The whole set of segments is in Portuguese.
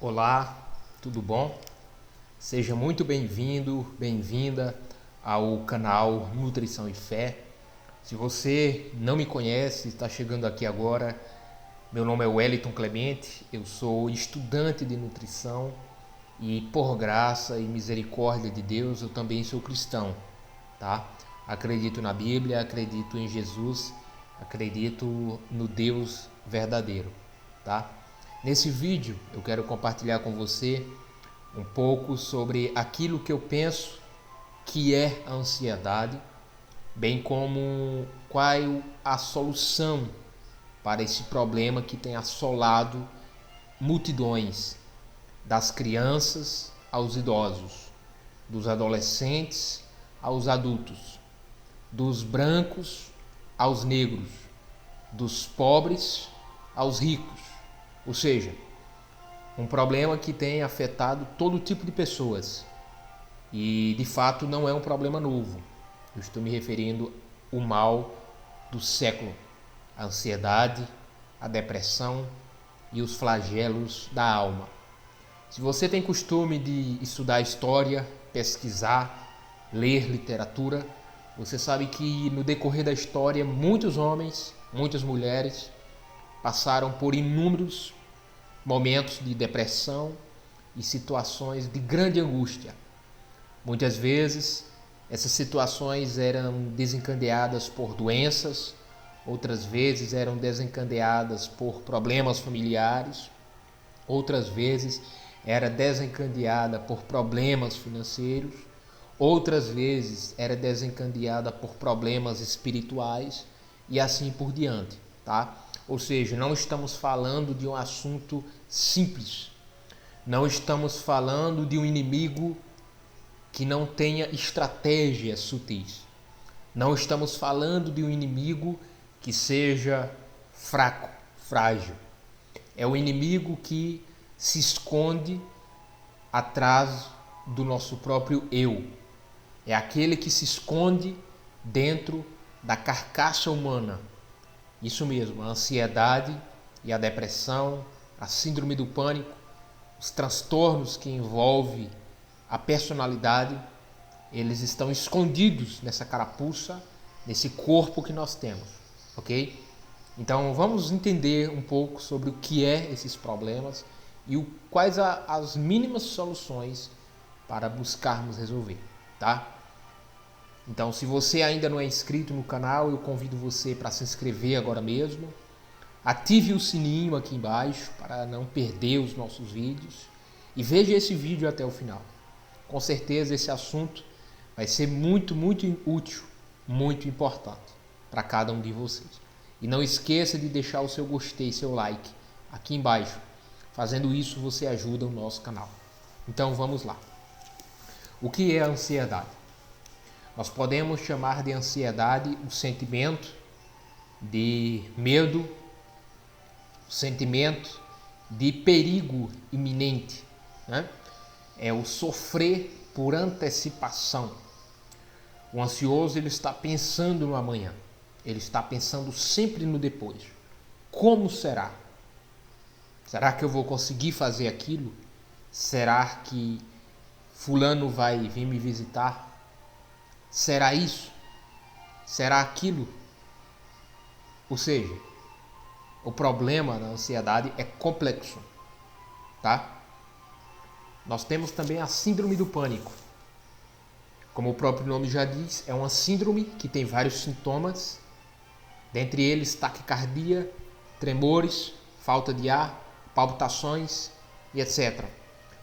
Olá, tudo bom? Seja muito bem-vindo, bem-vinda ao canal Nutrição e Fé. Se você não me conhece, está chegando aqui agora, meu nome é Wellington Clemente, eu sou estudante de nutrição e por graça e misericórdia de Deus eu também sou cristão, tá? Acredito na Bíblia, acredito em Jesus, acredito no Deus verdadeiro, tá? Nesse vídeo eu quero compartilhar com você um pouco sobre aquilo que eu penso que é a ansiedade, bem como qual a solução para esse problema que tem assolado multidões, das crianças aos idosos, dos adolescentes aos adultos, dos brancos aos negros, dos pobres aos ricos. Ou seja, um problema que tem afetado todo tipo de pessoas e de fato não é um problema novo. Eu estou me referindo ao mal do século, a ansiedade, a depressão e os flagelos da alma. Se você tem costume de estudar história, pesquisar, ler literatura, você sabe que no decorrer da história muitos homens, muitas mulheres passaram por inúmeros momentos de depressão e situações de grande angústia. Muitas vezes essas situações eram desencadeadas por doenças, outras vezes eram desencadeadas por problemas familiares, outras vezes era desencadeada por problemas financeiros, outras vezes era desencadeada por problemas espirituais e assim por diante, tá? Ou seja, não estamos falando de um assunto simples. Não estamos falando de um inimigo que não tenha estratégias sutis. Não estamos falando de um inimigo que seja fraco, frágil. É o inimigo que se esconde atrás do nosso próprio eu. É aquele que se esconde dentro da carcaça humana. Isso mesmo, a ansiedade e a depressão, a síndrome do pânico, os transtornos que envolvem a personalidade, eles estão escondidos nessa carapuça, nesse corpo que nós temos, ok? Então vamos entender um pouco sobre o que é esses problemas e quais as mínimas soluções para buscarmos resolver, tá? Então, se você ainda não é inscrito no canal, eu convido você para se inscrever agora mesmo. Ative o sininho aqui embaixo para não perder os nossos vídeos. E veja esse vídeo até o final. Com certeza esse assunto vai ser muito útil, muito importante para cada um de vocês. E não esqueça de deixar o seu gostei, seu like aqui embaixo. Fazendo isso, você ajuda o nosso canal. Então, vamos lá. O que é a ansiedade? Nós podemos chamar de ansiedade o sentimento de medo, o sentimento de perigo iminente, né? É o sofrer por antecipação. O ansioso ele está pensando no amanhã, ele está pensando sempre no depois. Como será? Será que eu vou conseguir fazer aquilo? Será que fulano vai vir me visitar? Será isso? Será aquilo? Ou seja, o problema da ansiedade é complexo, tá? Nós temos também a síndrome do pânico. Como o próprio nome já diz, é uma síndrome que tem vários sintomas, dentre eles taquicardia, tremores, falta de ar, palpitações e etc.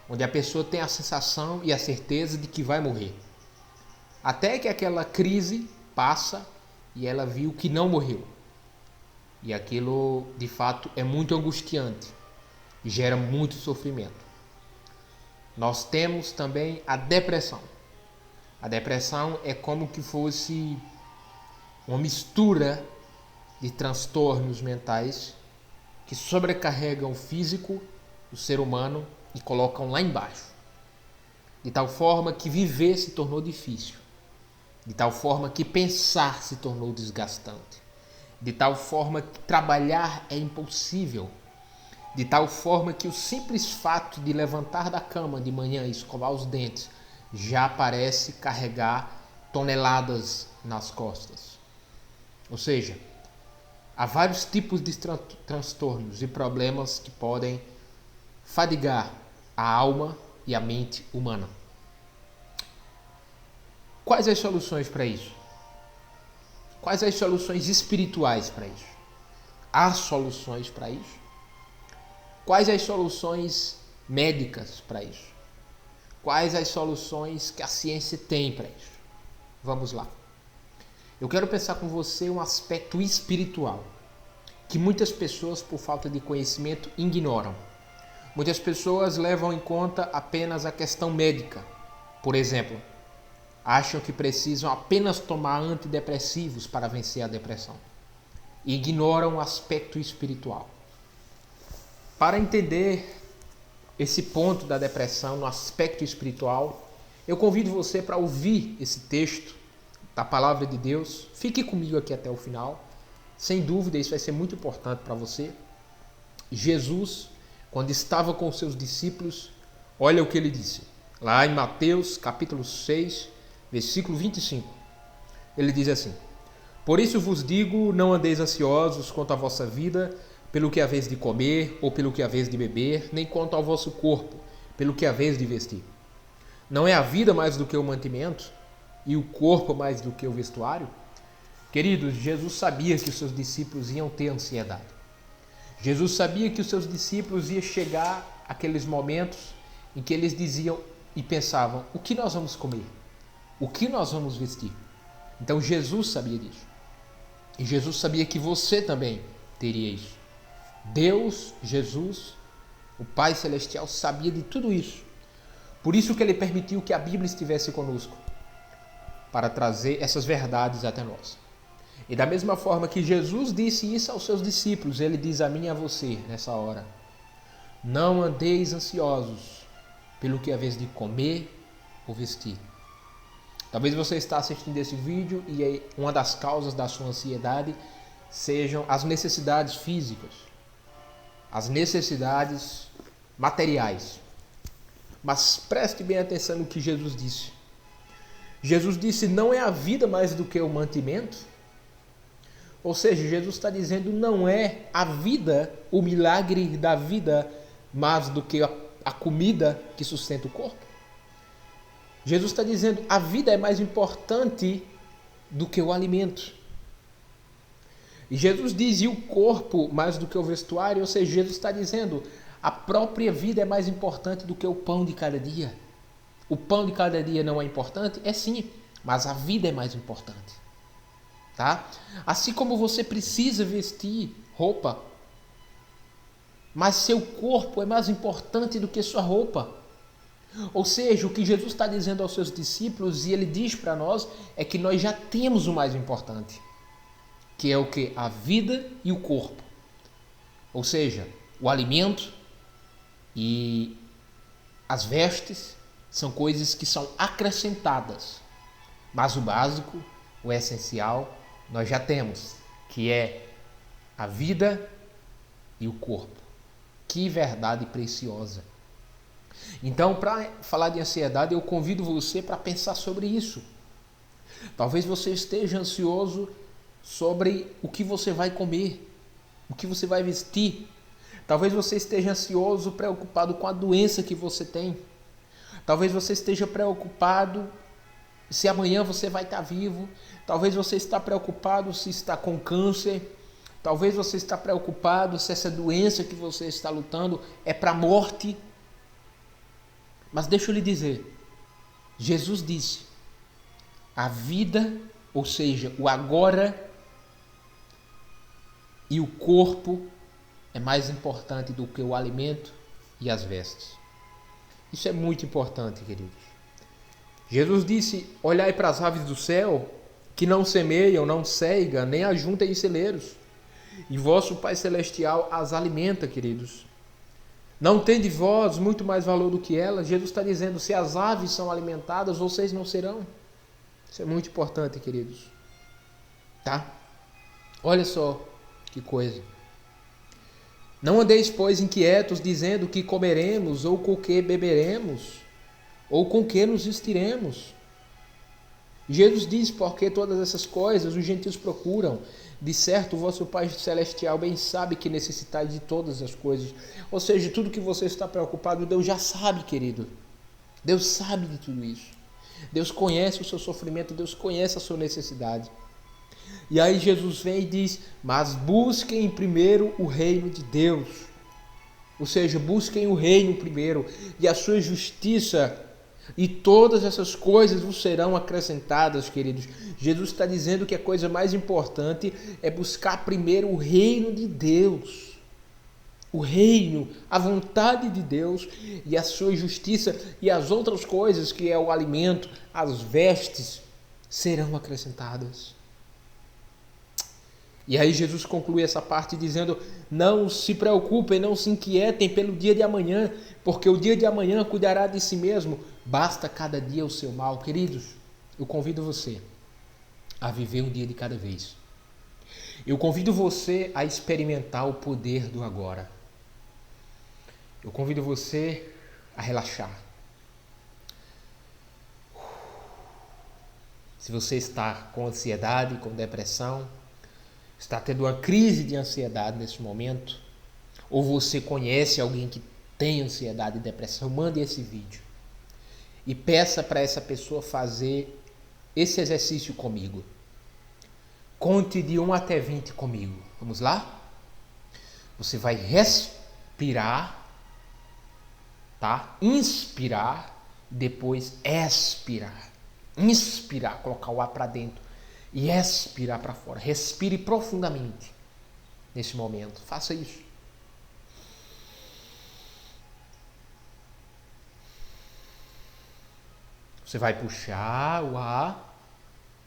Onde a pessoa tem a sensação e a certeza de que vai morrer. Até que aquela crise passa e ela viu que não morreu. E aquilo, de fato, é muito angustiante e gera muito sofrimento. Nós temos também a depressão. A depressão é como que fosse uma mistura de transtornos mentais que sobrecarregam o físico do ser humano e colocam lá embaixo. De tal forma que viver se tornou difícil. De tal forma que pensar se tornou desgastante. De tal forma que trabalhar é impossível. de tal forma que o simples fato de levantar da cama de manhã e escovar os dentes já parece carregar toneladas nas costas. Ou seja, há vários tipos de transtornos e problemas que podem fadigar a alma e a mente humana. Quais as soluções para isso? Quais as soluções espirituais para isso? Há soluções para isso? Quais as soluções médicas para isso? Quais as soluções que a ciência tem para isso? Vamos lá. Eu quero pensar com você um aspecto espiritual que muitas pessoas, por falta de conhecimento, ignoram. Muitas pessoas levam em conta apenas a questão médica. Por exemplo, acham que precisam apenas tomar antidepressivos para vencer a depressão e ignoram o aspecto espiritual. Para entender esse ponto da depressão no aspecto espiritual, eu convido você para ouvir esse texto da Palavra de Deus. Fique comigo aqui até o final. Sem dúvida, isso vai ser muito importante para você. Jesus, quando estava com os seus discípulos, olha o que ele disse. Lá em Mateus, capítulo 6, versículo 25. Ele diz assim: Por isso vos digo, não andeis ansiosos quanto à vossa vida, pelo que haveis de comer, ou pelo que haveis de beber, nem quanto ao vosso corpo, pelo que haveis de vestir. Não é a vida mais do que o mantimento, e o corpo mais do que o vestuário? Queridos, Jesus sabia que os seus discípulos iam ter ansiedade. Jesus sabia que os seus discípulos iam chegar àqueles momentos em que eles diziam e pensavam: o que nós vamos comer? O que nós vamos vestir? Então Jesus sabia disso. E Jesus sabia que você também teria isso. Deus, Jesus, o Pai Celestial, sabia de tudo isso. Por isso que Ele permitiu que a Bíblia estivesse conosco, para trazer essas verdades até nós. E da mesma forma que Jesus disse isso aos seus discípulos, Ele diz a mim e a você nessa hora: não andeis ansiosos pelo que haveis de comer ou vestir. Talvez você está assistindo esse vídeo e uma das causas da sua ansiedade sejam as necessidades físicas, as necessidades materiais. Mas preste bem atenção no que Jesus disse. Jesus disse: não é a vida mais do que o mantimento? Ou seja, Jesus está dizendo: não é a vida, o milagre da vida, mais do que a comida que sustenta o corpo? Jesus está dizendo: a vida é mais importante do que o alimento. E Jesus diz: e o corpo mais do que o vestuário? Ou seja, Jesus está dizendo: a própria vida é mais importante do que o pão de cada dia. O pão de cada dia não é importante? É sim, mas a vida é mais importante. Tá? Assim como você precisa vestir roupa, mas seu corpo é mais importante do que sua roupa. Ou seja, o que Jesus está dizendo aos seus discípulos, e Ele diz para nós, é que nós já temos o mais importante, que é o que? A vida e o corpo. Ou seja, o alimento e as vestes são coisas que são acrescentadas, mas o básico, o essencial, nós já temos, que é a vida e o corpo. Que verdade preciosa! Então, para falar de ansiedade, eu convido você para pensar sobre isso. Talvez você esteja ansioso sobre o que você vai comer, o que você vai vestir. Talvez você esteja ansioso, preocupado com a doença que você tem. Talvez você esteja preocupado se amanhã você vai estar vivo. Talvez você está preocupado se está com câncer. Talvez você está preocupado se essa doença que você está lutando é para a morte. Mas deixa eu lhe dizer, Jesus disse: a vida, ou seja, o agora e o corpo é mais importante do que o alimento e as vestes. Isso é muito importante, queridos. Jesus disse: olhai para as aves do céu, que não semeiam, não cegam, nem ajuntem em celeiros, e vosso Pai Celestial as alimenta, queridos. Não tende vós muito mais valor do que elas? Jesus está dizendo: se as aves são alimentadas, vocês não serão. Isso é muito importante, queridos. Tá? Olha só que coisa. Não andeis, pois, inquietos, dizendo que comeremos, ou com que beberemos, ou com que nos vestiremos. Jesus diz, porque todas essas coisas os gentios procuram. De certo, o vosso Pai Celestial bem sabe que necessitais de todas as coisas. Ou seja, tudo que você está preocupado, Deus já sabe, querido. Deus sabe de tudo isso. Deus conhece o seu sofrimento, Deus conhece a sua necessidade. E aí Jesus vem e diz, mas busquem primeiro o reino de Deus. Ou seja, busquem o reino primeiro e a sua justiça, e todas essas coisas vos serão acrescentadas, queridos. Jesus está dizendo que a coisa mais importante é buscar primeiro o reino de Deus. O reino, a vontade de Deus e a sua justiça, e as outras coisas, que é o alimento, as vestes, serão acrescentadas. E aí Jesus conclui essa parte dizendo, não se preocupem, não se inquietem pelo dia de amanhã, porque o dia de amanhã cuidará de si mesmo, basta cada dia o seu mal. Queridos, eu convido você a viver um dia de cada vez. Eu convido você a experimentar o poder do agora. Eu convido você a relaxar. Se você está com ansiedade, com depressão, está tendo uma crise de ansiedade nesse momento, ou você conhece alguém que tem ansiedade e depressão, mande esse vídeo e peça para essa pessoa fazer esse exercício comigo. Conte de 1 até 20 comigo. Vamos lá? Você vai respirar, tá? Inspirar, depois expirar. Inspirar, colocar o ar para dentro e expirar para fora. Respire profundamente nesse momento. Faça isso. Você vai puxar o ar,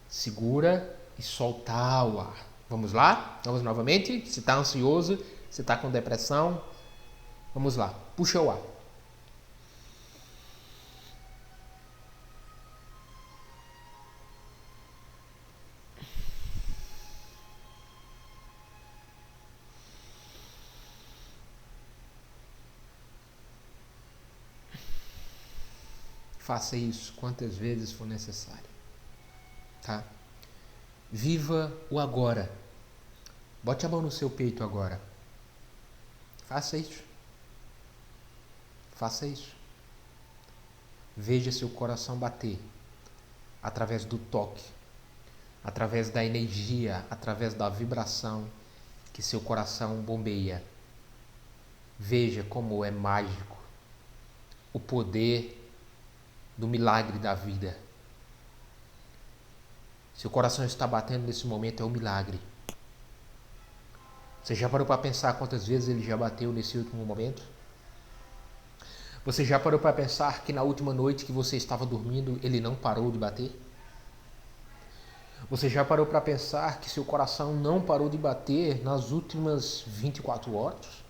segura e soltar o ar. Vamos lá? Vamos novamente? Se está ansioso, se está com depressão, vamos lá. Puxa o ar. Faça isso quantas vezes for necessário, tá? Viva o agora. Bote a mão no seu peito agora. Faça isso. Faça isso. Veja seu coração bater através do toque, através da energia, através da vibração que seu coração bombeia. Veja como é mágico o poder do milagre da vida. Seu coração está batendo nesse momento, é um milagre. Você já parou para pensar quantas vezes ele já bateu nesse último momento? Você já parou para pensar que na última noite que você estava dormindo, ele não parou de bater? Você já parou para pensar que seu coração não parou de bater nas últimas 24 horas?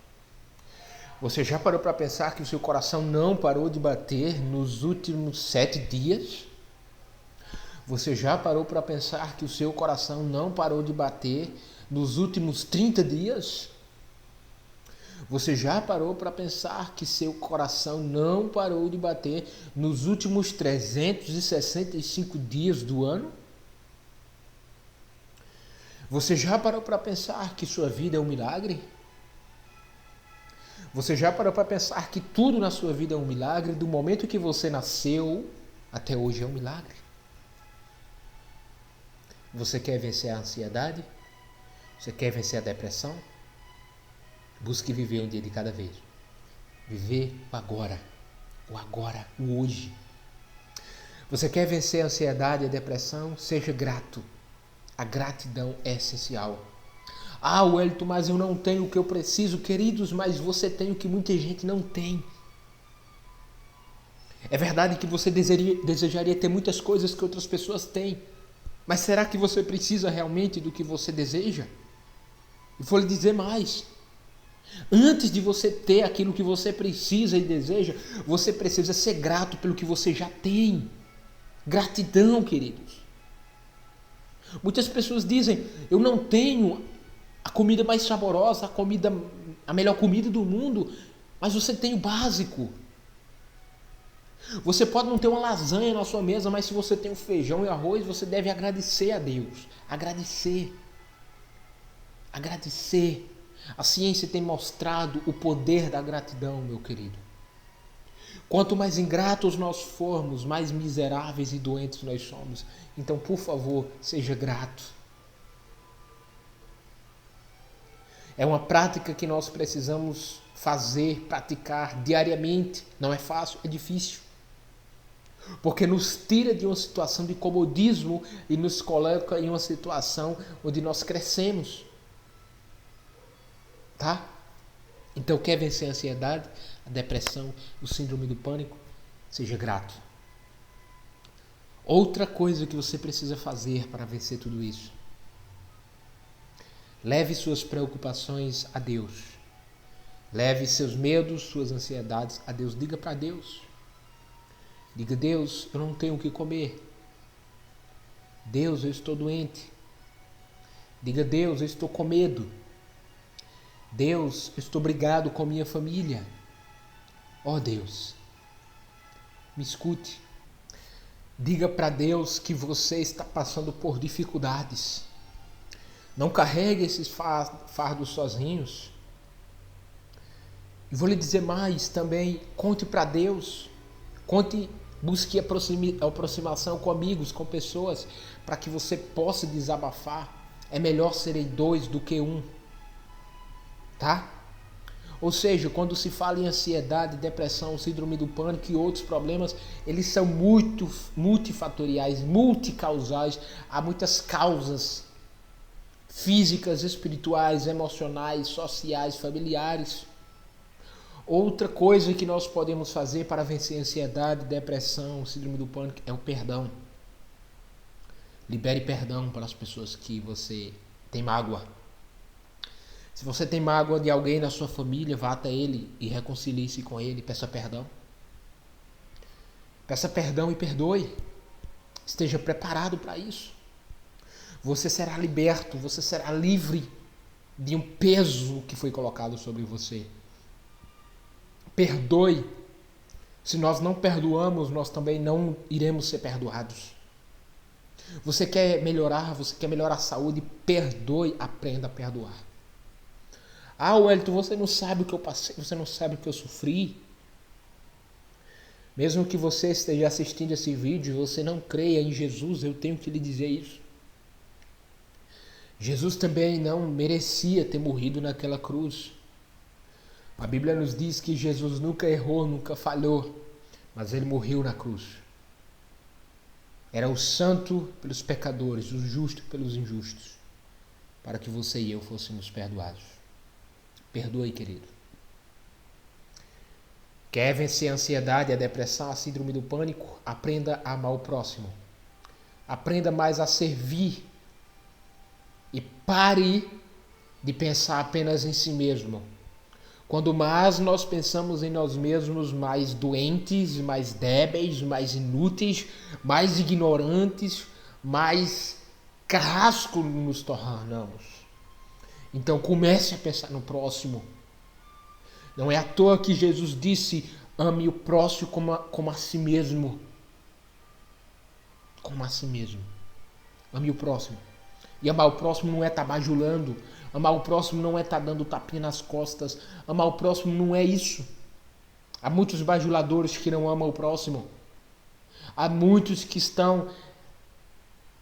Você já parou para pensar que o seu coração não parou de bater nos últimos 7 dias? Você já parou para pensar que o seu coração não parou de bater nos últimos 30 dias? Você já parou para pensar que seu coração não parou de bater nos últimos 365 dias do ano? Você já parou para pensar que sua vida é um milagre? Você já parou para pensar que tudo na sua vida é um milagre? Do momento que você nasceu até hoje é um milagre. Você quer vencer a ansiedade? Você quer vencer a depressão? Busque viver um dia de cada vez. Viver o agora, o hoje. Você quer vencer a ansiedade e a depressão? Seja grato. A gratidão é essencial. Ah, Wellington, mas eu não tenho o que eu preciso. Queridos, mas você tem o que muita gente não tem. É verdade que você desejaria ter muitas coisas que outras pessoas têm. Mas será que você precisa realmente do que você deseja? E vou lhe dizer mais. Antes de você ter aquilo que você precisa e deseja, você precisa ser grato pelo que você já tem. Gratidão, queridos. Muitas pessoas dizem, eu não tenho a comida mais saborosa, a comida a melhor comida do mundo, mas você tem o básico. Você pode não ter uma lasanha na sua mesa, mas se você tem o feijão e arroz, você deve agradecer a Deus. Agradecer. Agradecer. A ciência tem mostrado o poder da gratidão, meu querido. Quanto mais ingratos nós formos, mais miseráveis e doentes nós somos. Então, por favor, seja grato. É uma prática que nós precisamos fazer, praticar diariamente. Não é fácil, é difícil. Porque nos tira de uma situação de comodismo e nos coloca em uma situação onde nós crescemos. Tá? Então, quer vencer a ansiedade, a depressão, o síndrome do pânico? Seja grato. Outra coisa que você precisa fazer para vencer tudo isso: leve suas preocupações a Deus. Leve seus medos, suas ansiedades a Deus. Diga para Deus. Diga: Deus, eu não tenho o que comer. Deus, eu estou doente. Diga: Deus, eu estou com medo. Deus, eu estou brigado com minha família. Ó Deus, me escute. Diga para Deus que você está passando por dificuldades. Não carregue esses fardos sozinhos. E vou lhe dizer mais também: conte para Deus. Busque aproximação com amigos, com pessoas, para que você possa desabafar. É melhor serem 2 do que 1. Tá? Ou seja, quando se fala em ansiedade, depressão, síndrome do pânico e outros problemas, eles são muito multifatoriais, multicausais. Há muitas causas físicas, espirituais, emocionais, sociais, familiares. Outra coisa que nós podemos fazer para vencer a ansiedade, depressão, síndrome do pânico é o perdão. Libere perdão para as pessoas que você tem mágoa. Se você tem mágoa de alguém na sua família, vá até ele e reconcilie-se com ele, peça perdão. Peça perdão e perdoe. Esteja preparado para isso. Você será liberto, você será livre de um peso que foi colocado sobre você. Perdoe. Se nós não perdoamos, nós também não iremos ser perdoados. Você quer melhorar a saúde? Perdoe, aprenda a perdoar. Ah, Wellington, você não sabe o que eu passei, você não sabe o que eu sofri. Mesmo que você esteja assistindo esse vídeo, você não creia em Jesus, eu tenho que lhe dizer isso. Jesus também não merecia ter morrido naquela cruz. A Bíblia nos diz que Jesus nunca errou, nunca falhou, mas ele morreu na cruz. Era o santo pelos pecadores, o justo pelos injustos, para que você e eu fôssemos perdoados. Perdoe, querido. Quer vencer a ansiedade, a depressão, a síndrome do pânico? Aprenda a amar o próximo. Aprenda mais a servir. E pare de pensar apenas em si mesmo. Quando mais nós pensamos em nós mesmos, mais doentes, mais débeis, mais inúteis, mais ignorantes, mais carrasco nos tornamos. Então comece a pensar no próximo. Não é à toa que Jesus disse: ame o próximo como a si mesmo. Como a si mesmo. Ame o próximo. E amar o próximo não é estar bajulando. Amar o próximo não é estar dando tapinha nas costas. Amar o próximo não é isso. Há muitos bajuladores que não amam o próximo. Há muitos que estão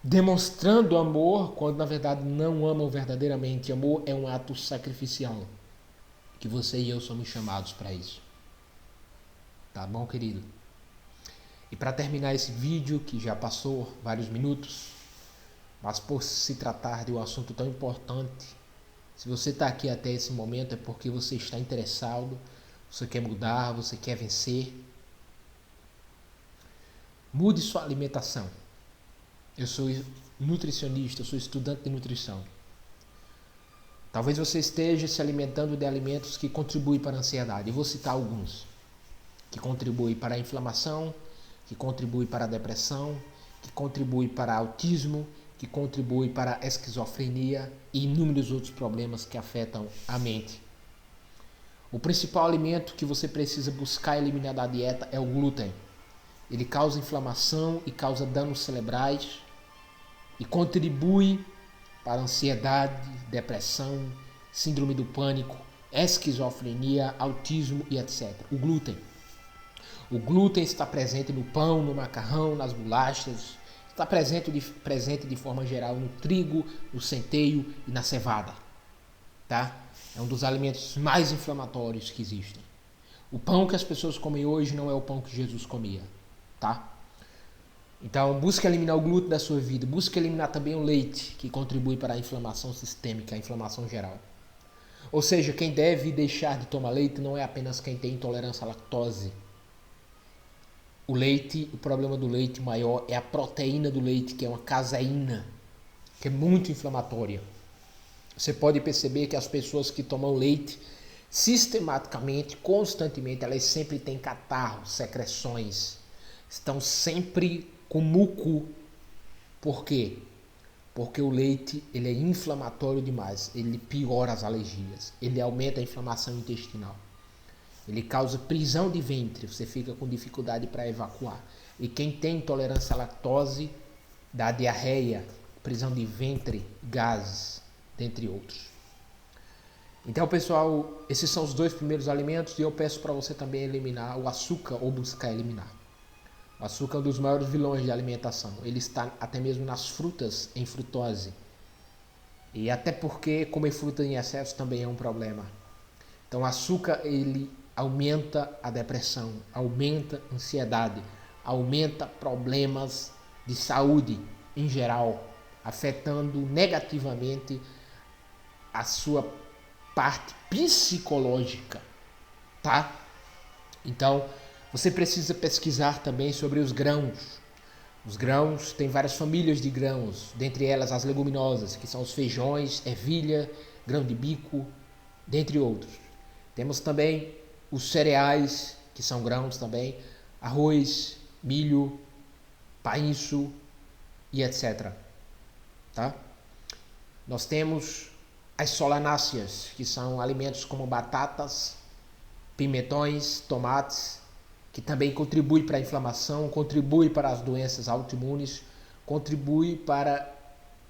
demonstrando amor quando na verdade não amam verdadeiramente. Amor é um ato sacrificial, que você e eu somos chamados para isso. Tá bom, querido? E para terminar esse vídeo, que já passou vários minutos, mas por se tratar de um assunto tão importante, se você está aqui até esse momento é porque você está interessado, você quer mudar, você quer vencer. Mude sua alimentação. Eu sou nutricionista, eu sou estudante de nutrição. Talvez você esteja se alimentando de alimentos que contribuem para a ansiedade. Eu vou citar alguns. Que contribuem para a inflamação, que contribuem para a depressão, que contribuem para autismo, que contribuem para a esquizofrenia e inúmeros outros problemas que afetam a mente. O principal alimento que você precisa buscar eliminar da dieta é o glúten. Ele causa inflamação e causa danos cerebrais e contribui para ansiedade, depressão, síndrome do pânico, esquizofrenia, autismo e etc. O glúten. O glúten está presente no pão, no macarrão, nas bolachas, está presente de forma geral no trigo, no centeio e na cevada. Tá? É um dos alimentos mais inflamatórios que existem. O pão que as pessoas comem hoje não é o pão que Jesus comia. Tá? Então, busque eliminar o glúten da sua vida. Busque eliminar também o leite, que contribui para a inflamação sistêmica, a inflamação geral. Ou seja, quem deve deixar de tomar leite não é apenas quem tem intolerância à lactose. O leite, o problema do leite maior é a proteína do leite, que é uma caseína, que é muito inflamatória. Você pode perceber que as pessoas que tomam leite sistematicamente, constantemente, elas sempre têm catarro, secreções, estão sempre com muco. Por quê? Porque o leite ele é inflamatório demais, ele piora as alergias, ele aumenta a inflamação intestinal. Ele causa prisão de ventre, você fica com dificuldade para evacuar. E quem tem intolerância à lactose dá diarreia, prisão de ventre, gases, dentre outros. Então, pessoal, esses são os 2 primeiros alimentos e eu peço para você também eliminar o açúcar ou buscar eliminar. O açúcar é um dos maiores vilões de alimentação. Ele está até mesmo nas frutas em frutose. E até porque comer fruta em excesso também é um problema. Então, o açúcar ele aumenta a depressão, aumenta a ansiedade, aumenta problemas de saúde em geral, afetando negativamente a sua parte psicológica, tá? Então, você precisa pesquisar também sobre os grãos. Os grãos, tem várias famílias de grãos, dentre elas as leguminosas, que são os feijões, ervilha, grão de bico, dentre outros. Temos também os cereais, que são grãos também, arroz, milho, painço e etc. Tá? Nós temos as solanáceas, que são alimentos como batatas, pimentões, tomates, que também contribuem para a inflamação, contribuem para as doenças autoimunes, contribuem para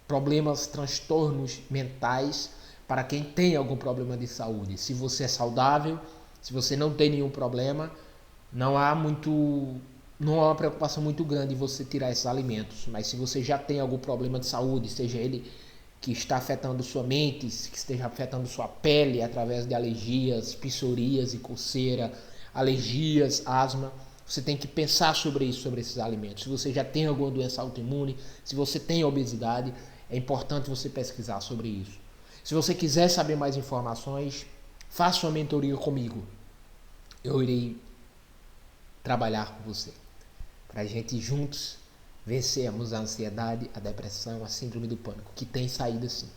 problemas, transtornos mentais, para quem tem algum problema de saúde. Se você é saudável, se você não tem nenhum problema, não há uma preocupação muito grande em você tirar esses alimentos. Mas se você já tem algum problema de saúde, seja ele que está afetando sua mente, que esteja afetando sua pele através de alergias, psoríase, coceira, alergias, asma, você tem que pensar sobre isso, sobre esses alimentos. Se você já tem alguma doença autoimune, se você tem obesidade, é importante você pesquisar sobre isso. Se você quiser saber mais informações, faça uma mentoria comigo. Eu irei trabalhar com você, para a gente juntos vencermos a ansiedade, a depressão, a síndrome do pânico, que tem saída sim.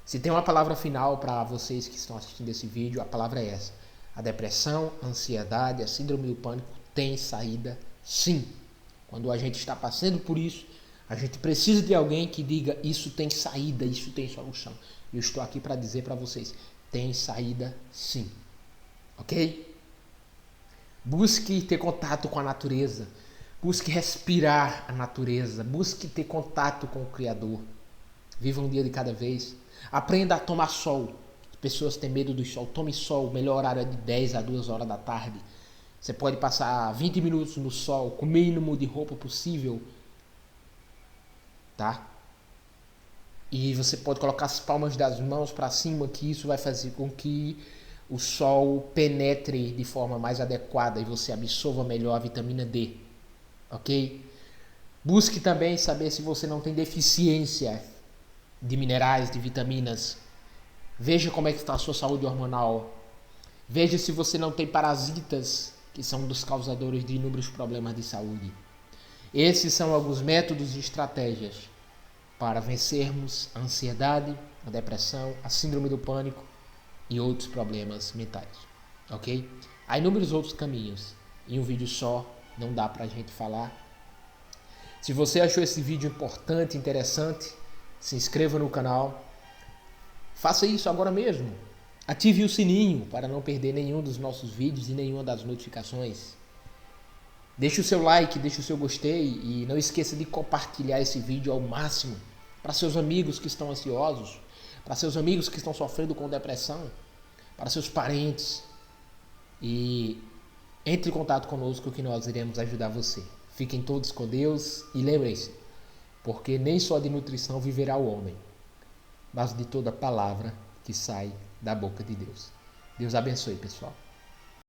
Se tem uma palavra final para vocês que estão assistindo esse vídeo, a palavra é essa. A depressão, a ansiedade, a síndrome do pânico tem saída sim. Quando a gente está passando por isso, a gente precisa de alguém que diga isso tem saída, isso tem solução. Eu estou aqui para dizer para vocês, tem saída sim. Ok? Busque ter contato com a natureza. Busque respirar a natureza. Busque ter contato com o Criador. Viva um dia de cada vez. Aprenda a tomar sol. As pessoas têm medo do sol. Tome sol. O melhor horário é de 10 a 2 horas da tarde. Você pode passar 20 minutos no sol, com o mínimo de roupa possível. Tá? E você pode colocar as palmas das mãos para cima, que isso vai fazer com que o sol penetre de forma mais adequada e você absorva melhor a vitamina D. Ok? Busque também saber se você não tem deficiência de minerais, de vitaminas. Veja como é que está a sua saúde hormonal. Veja se você não tem parasitas, que são um dos causadores de inúmeros problemas de saúde. Esses são alguns métodos e estratégias para vencermos a ansiedade, a depressão, a síndrome do pânico e outros problemas mentais. Ok? Há inúmeros outros caminhos. Em um vídeo só não dá pra gente falar. Se você achou esse vídeo importante, interessante, se inscreva no canal. Faça isso agora mesmo. Ative o sininho para não perder nenhum dos nossos vídeos e nenhuma das notificações. Deixe o seu like, deixe o seu gostei e não esqueça de compartilhar esse vídeo ao máximo para seus amigos que estão ansiosos, para seus amigos que estão sofrendo com depressão, para seus parentes. E entre em contato conosco que nós iremos ajudar você. Fiquem todos com Deus e lembrem-se, porque nem só de nutrição viverá o homem, mas de toda palavra que sai da boca de Deus. Deus abençoe, pessoal.